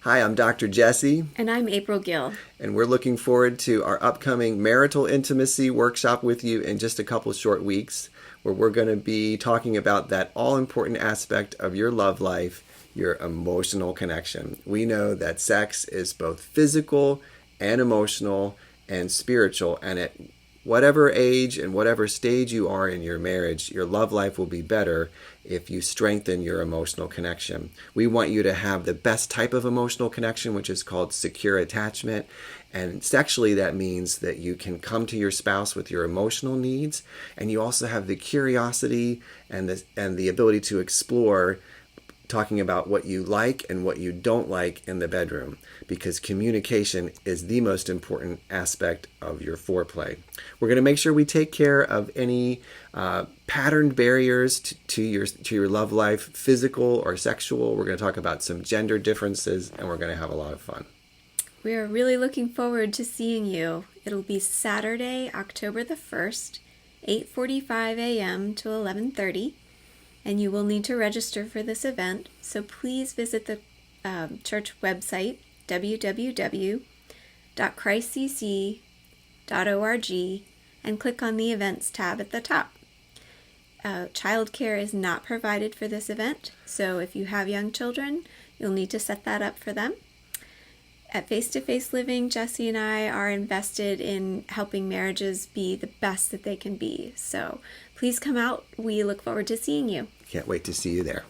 Hi, I'm Dr. Jesse. And I'm April Gill. And we're looking forward to our upcoming marital intimacy workshop with you in just a couple short weeks, where we're going to be talking about that all-important aspect of your love life, your emotional connection. We know that sex is both physical and emotional and spiritual, and at whatever age and whatever stage you are in your marriage, your love life will be better if you strengthen your emotional connection. We want you to have the best type of emotional connection, which is called secure attachment. And sexually, that means that you can come to your spouse with your emotional needs, and you also have the curiosity and the ability to explore, talking about what you like and what you don't like in the bedroom, because communication is the most important aspect of your foreplay. We're going to make sure we take care of any patterned barriers to your love life, physical or sexual. We're going to talk about some gender differences, and we're going to have a lot of fun. We are really looking forward to seeing you. It'll be Saturday, October the 1st, 8:45 a.m. to 11:30. And you will need to register for this event, so please visit the church website, www.christcc.org, and click on the Events tab at the top. Childcare is not provided for this event, so if you have young children, you'll need to set that up for them. At Face to Face Living, Jesse and I are invested in helping marriages be the best that they can be. So please come out. We look forward to seeing you. Can't wait to see you there.